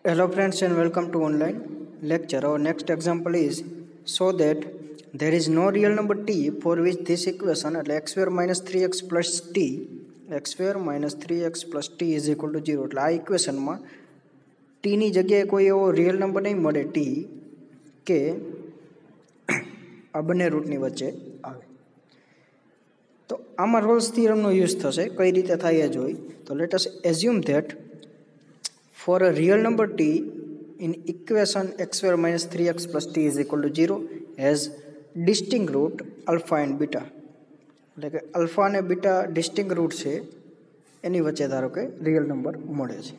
Hello friends and welcome to online lecture. Our next example is so that there is no real number t for which this equation x square minus 3x plus t x square minus 3x plus t is equal to 0. એટલે આ ઇક્વેશનમાં t ની જગ્યાએ કોઈ એવો real number નહીં મળે t કે આ બંને રૂટની વચ્ચે આવે. તો આમાં રોલ્સ થિયરમનો યુઝ થશે. કઈ રીતે થાય એ જોઈ. તો let us assume that for a real number t in equation x square minus 3x plus t is equal to 0 has distinct root alpha and beta. એટલે કે અલ્ફા અને બીટા ડિસ્ટિંક્ટ રૂટ છે એની વચ્ચે ધારો કે રિયલ નંબર મળે છે.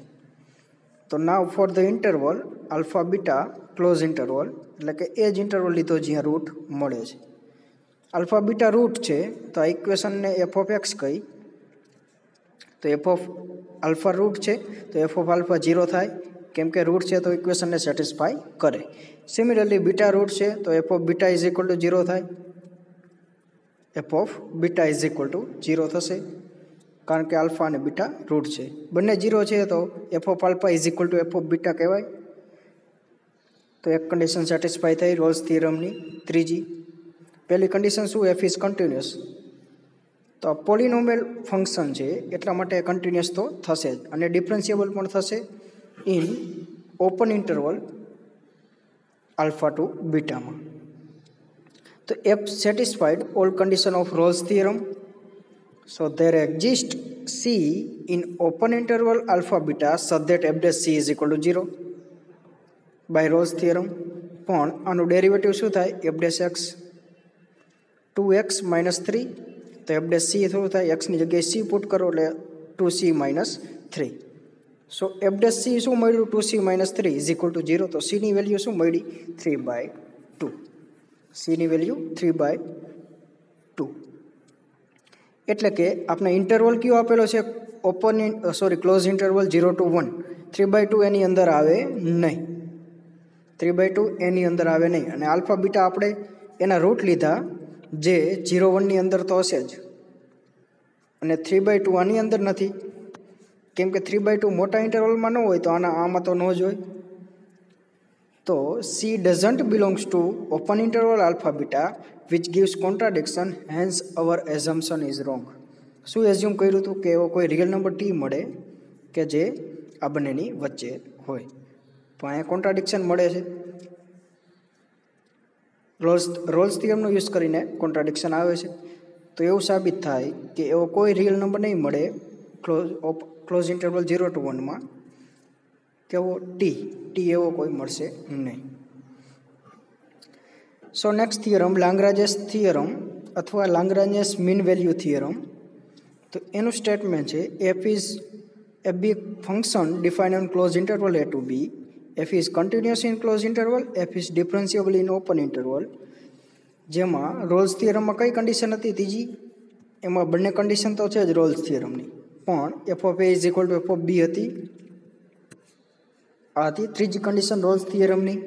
તો now for the interval alpha beta close interval એટલે કે એ જ ઇન્ટરવલ લીધો જ્યાં રૂટ મળે છે. આલ્ફા બીટા રૂટ છે તો આ ઇક્વેશનને એફ ઓફ એક્સ કહી. તો એફ ઓફ આલ્ફા રૂટ છે તો એફ ઓફ આલ્ફા 0 થાય કેમ કે રૂટ છે તો ઇક્વેશનને સેટિસ્ફાય કરે. સિમિલરલી બીટા રૂટ છે તો f of beta is equal to 0 થાય. F of beta is equal to 0 થશે કારણ કે આલ્ફા અને બીટા રૂટ છે. બંને 0 છે તો f of alpha is equal to f of beta કહેવાય. તો એક કન્ડિશન સેટિસ્ફાય થઈ રોલ્સ થિયરમની. ત્રીજી પહેલી કન્ડિશન શું? F is continuous. તો આ પોલિનોમિયલ ફંક્શન છે એટલા માટે કન્ટિન્યુઅસ તો થશે જ અને ડિફરન્શિયેબલ પણ થશે in open interval alpha to બીટામાં. તો f satisfied all condition of Rolle's theorem. So there exist c in open interval alpha beta such that f dash c is equal to 0 by Rolle's theorem. પણ આનું derivative શું થાય? F dash x 2x minus 3 તો f dash C થોડું થાય. એક્સની જગ્યાએ C put કરો એટલે 2c માઇનસ 3. સો એફ ડેશ સી શું મળ્યું? 2c minus 3 is equal to 0. તો સીની વેલ્યુ શું મળી? 3/2. સીની વેલ્યુ 3/2. એટલે કે આપણે ઇન્ટરવલ કયો આપેલો છે? Open close interval 0 to 1. 3/2 એની અંદર આવે નહીં. 3/2 એની અંદર આવે નહીં. અને આલ્ફા બીટા આપણે એના રૂટ લીધા જે 0-1 ની અંદર તો હશે જ અને 3/2 આની અંદર નથી કેમ કે 3/2 મોટા ઇન્ટરવલમાં ન હોય તો આમાં તો ન જ હોય. તો C doesn't belongs to open interval alpha beta which gives contradiction hence our assumption is wrong. શું એઝ્યુમ કર્યું હતું કે એવો કોઈ રિયલ નંબર ટી મળે કે જે આ બંનેની વચ્ચે હોય, પણ અહીંયા કોન્ટ્રાડિક્શન મળે છે. રોલ્સ થિયરમનો યુઝ કરીને કોન્ટ્રાડિક્શન આવે છે. તો એવું સાબિત થાય કે એવો કોઈ રિયલ નંબર નહીં મળે ક્લોઝ ઇન્ટરવલ 0 to 1 માં. કેવો? ટી એવો કોઈ મળશે નહીં. So next theorem Lagrange's theorem અથવા લાંગ્રાજેસ મીન વેલ્યુ થિયરમ. તો એનું સ્ટેટમેન્ટ છે F is a B function define on close interval a to b. F is continuous in closed interval. F is differentiable in open interval. જેમાં Rolls થિયરમમાં કઈ condition હતી? ત્રીજી. એમાં બંને condition તો છે જ રોલ્સ થિયરમની, પણ f of A is equal to f of b હતી. આ હતી ત્રીજી કન્ડિશન રોલ્સ થિયરમની.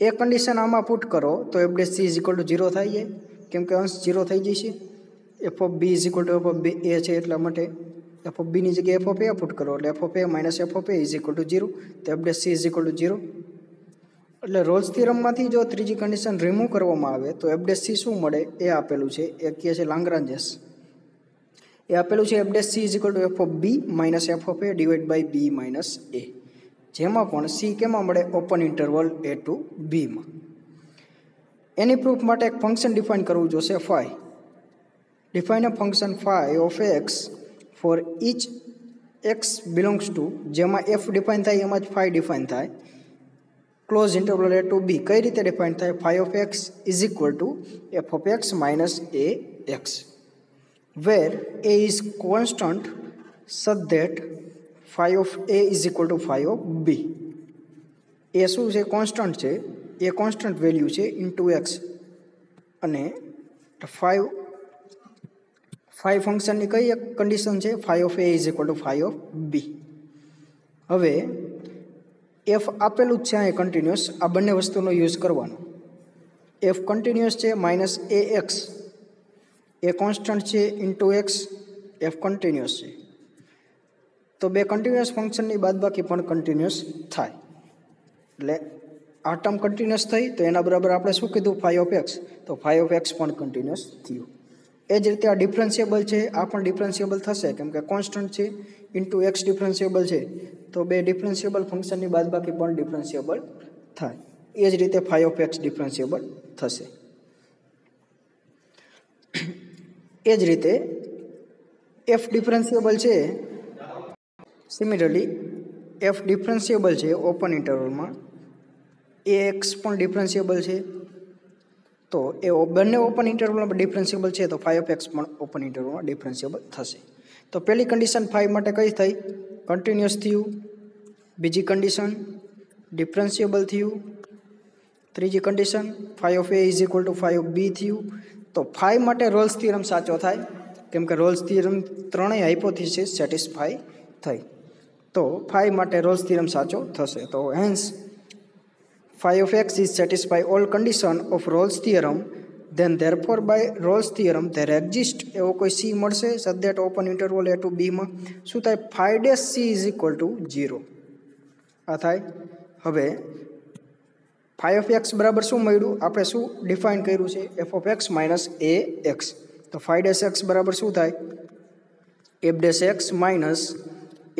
એ કન્ડિશન આમાં પુટ કરો તો f dash c is equal to 0 થાય છે કેમ કે અંશ 0 થઈ જશે. F of b is equal to f of b એ છે એટલા માટે એફ ઓફ બીની જગ્યાએ એફ ઓફ એ પુટ કરો એટલે F of a minus F of A is equal to 0. તો f dash c is equal to 0. એટલે રોલ્સ થિયરમમાંથી જો ત્રીજી કન્ડિશન રિમૂવ કરવામાં આવે તો એફ ડેશ સી શું મળે? એ આપેલું છે. એ કહે છે લાંગ્રાન્જેસ. એ આપેલું છે f dash c is equal to f of b minus F of a divide by B minus a. જેમાં પણ સી કેમાં મળે? ઓપન ઇન્ટરવલ એ ટુ બીમાં. એની પ્રૂફ માટે એક ફંક્શન ડિફાઇન કરવું જોશે phi. Define a function phi of x for each x belongs to, જેમાં એફ ડિફાઇન થાય એમાં જ ફાઈ ડિફાઇન થાય. Close interval a to b કઈ રીતે ડિફાઇન થાય? Phi of x is equal to f of x minus A x where a is constant such that phi of A is equal to phi of b. A શું છે? Constant છે. A constant value છે into x અને phi ફંક્શનની કઈ એક condition છે? Phi of A is equal to phi of b. હવે એફ આપેલું જ છે અહીં કન્ટિન્યુઅસ. આ બંને વસ્તુનો યુઝ કરવાનો. એફ કન્ટિન્યુઅસ છે માઇનસ એ એક્સ, એ કોન્સ્ટન્ટ છે ઇન્ટુ એક્સ, એફ કન્ટિન્યુઅસ છે. તો બે કન્ટિન્યુઅસ ફંક્શનની બાદબાકી પણ કન્ટિન્યુઅસ થાય. એટલે આ ટર્મ કન્ટિન્યુઅસ થઈ તો એના બરાબર આપણે શું કીધું ફાઈ ઓફ એક્સ, તો ફાઈ ઓફ એક્સ પણ કન્ટિન્યુઅસ થયું. એ જ રીતે આ ડિફરન્શિયેબલ છે, આ પણ ડિફરન્શિયેબલ થશે કેમ કે કોન્સ્ટન્ટ છે ઇન્ટુ એક્સ ડિફરન્શિયેબલ છે, તો બે ડિફરન્શિયેબલ ફંક્શનની બાદબાકી પણ ડિફરન્શિયેબલ થાય. એ જ રીતે ફાઈ ઓફ એક્સ ડિફરન્શિયેબલ થશે. એ જ રીતે એફ ડિફરન્શિયેબલ છે, સિમિલરલી એફ ડિફરન્શિયેબલ છે ઓપન ઇન્ટરવલમાં, એ એક્સ પણ ડિફરન્શિયેબલ છે, તો એ બંને ઓપન ઇન્ટરવલમાં ડિફરન્શિયેબલ છે તો ફાઈ ઓફ એક્સ પણ ઓપન ઇન્ટરવલમાં ડિફરન્શિયેબલ થશે. તો પહેલી કન્ડિશન ફાઈ માટે કઈ થઈ? કન્ટિન્યુઅસ થયું. બીજી કન્ડિશન ડિફરન્શિયેબલ થયું. ત્રીજી condition phi of A is equal to phi of B થયું. તો ફાઈ માટે રોલ્સ થિયરમ સાચો થાય કેમ કે રોલ્સ થિયરમ ત્રણેય હાઇપોથિસિસ સેટિસ્ફાઈ થઈ. તો ફાઈ માટે રોલ્સ થિયરમ સાચો થશે. તો hence phi of x is satisfy all condition of Rolle's theorem, then therefore by Rolle's theorem there exists એવો કોઈ c મળશે such that open interval a to b માં શું થાય? phi dash c is equal to 0 આ થાય. હવે phi of x બરાબર શું મળ્યું? આપણે શું ડિફાઇન કર્યું છે? f of x minus ax. તો phi dash x બરાબર શું થાય? f dash x minus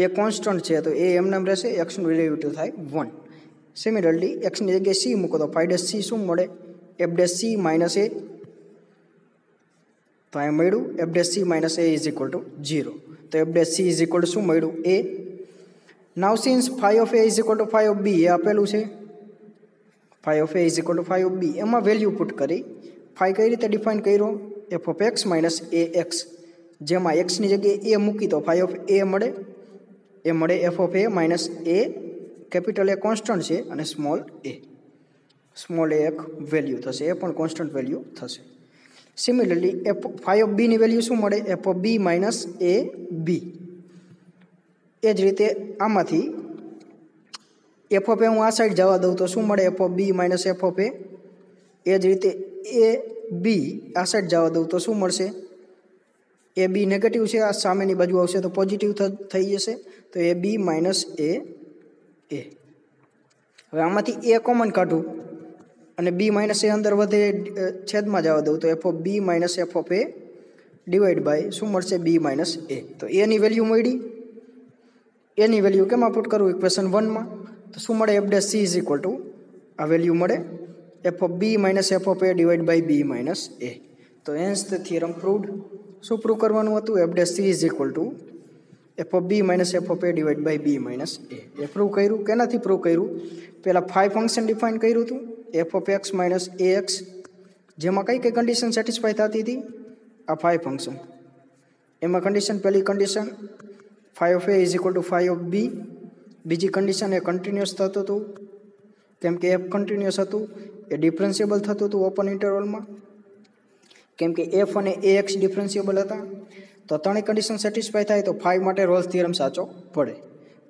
a constant છે તો a એમ નામ રહેશે, x નું ડેરિવેટિવ થાય 1. સિમિલરલી એક્સની જગ્યાએ સી મૂકો તો ફાઈ ડેશ સી શું મળે? F dash c minus a. તો અહીં મળ્યું f dash c minus a is equal to 0. તો f dash c is equal to શું મળ્યું? A. Now since phi of A is equal to phi of b, એ આપેલું છે phi of A is equal to phi of b, એમાં value put કરી phi કઈ રીતે ડિફાઇન કર્યો? F of x minus A x, જેમાં એક્સની જગ્યાએ એ મૂકી તો ફાઈ ઓફ એ મળે, એ મળે f of a minus a, capital a constant છે અને સ્મોલ એ એક વેલ્યુ થશે, એ પણ કોન્સ્ટન્ટ વેલ્યુ થશે. સિમિલરલી એફ ફાઈ ઓફ બીની વેલ્યુ શું મળે? F of b minus a b. એ જ રીતે આમાંથી એફ ઓફ એ હું આ સાઈડ જવા દઉં તો શું મળે? F of b minus F of a. એ જ રીતે એ બી આ સાઈડ જવા દઉં તો શું મળશે? એ બી નેગેટિવ છે, આ સામેની બાજુ આવશે તો પોઝિટિવ થઈ જશે, તો એ બી માઇનસ એ. હવે આમાંથી એ કોમન કાઢું અને બી માઇનસ એ અંદર વધે છેદમાં જવા દઉં તો f of b minus F of A divide by શું મળશે? B minus a. તો એની વેલ્યુ મળી, એની વેલ્યુ કેમાં પુટ કરું? ઇક્વેશન 1માં. તો શું મળે? F dash c is equal to આ વેલ્યુ મળે f of b minus F of A divide by B minus a. તો હેન્સ ધ થિયરમ પ્રૂવડ. શું પ્રૂવ કરવાનું હતું? F dash c is equal to f of b minus F of A divide by B minus A. એ prove કર્યું. કેનાથી prove કર્યું? પહેલાં phi function define કર્યું હતું F of x minus A x, જેમાં કઈ કઈ કન્ડિશન સેટિસ્ફાઈ થતી હતી? આ ફાઈ ફંક્શન. એમાં કન્ડિશન પહેલી condition phi of A is equal to phi of B. બીજી કન્ડિશન એ કન્ટિન્યુઅસ થતું હતું કેમ કે એફ કન્ટિન્યુઅસ હતું. એ ડિફરન્શિયેબલ થતું હતું ઓપન ઇન્ટરવલમાં કેમ કે એફ અને એ એક્સ ડિફરન્શિયેબલ હતા. તો ત્રણેય કન્ડિશન સેટિસ્ફાઈ થાય તો ફાઈ માટે રોલ્સ થિયરમ સાચો પડે.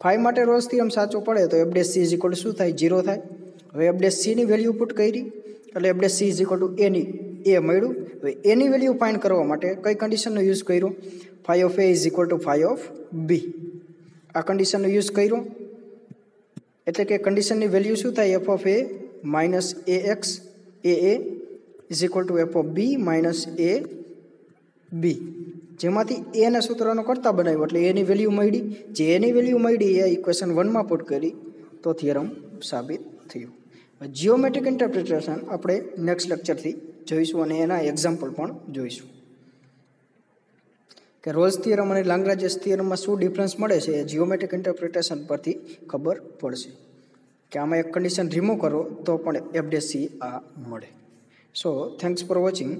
ફાઈ માટે રોલ્સ થિયરમ સાચો પડે તો f dash c is equal to શું થાય? 0 થાય. હવે એફ ડેશ સીની વેલ્યુ પુટ કરી એટલે f dash c is equal to એની એ મળ્યું. હવે એની વેલ્યુ ફાઇન્ડ કરવા માટે કઈ કન્ડિશનનો યુઝ કર્યો? Phi of A is equal to phi of b. આ કન્ડિશનનો યુઝ કર્યો એટલે કે કન્ડિશનની વેલ્યુ શું થાય? F of a minus A x a is equal to f of b minus a b, જેમાંથી એના સૂત્રનો કરતા બનાવ્યો એટલે એની વેલ્યુ મળી. જે એની વેલ્યુ મળી એ ઇક્વેશન 1માં પુટ કરી તો થિયરમ સાબિત થયું. જીઓમેટ્રિક ઇન્ટરપ્રિટેશન આપણે નેક્સ્ટ લેક્ચરથી જોઈશું અને એના એક્ઝામ્પલ પણ જોઈશું કે રોલ્સ થિયરમ અને લાંગ્રાજિયસ થિયરમમાં શું ડિફરન્સ મળે છે. એ જીઓમેટ્રિક ઇન્ટરપ્રિટેશન પરથી ખબર પડશે કે આમાં એક કન્ડિશન રિમૂવ કરો તો પણ એફ ડેશ સી આ મળે. સો થેન્ક્સ ફોર વોચિંગ.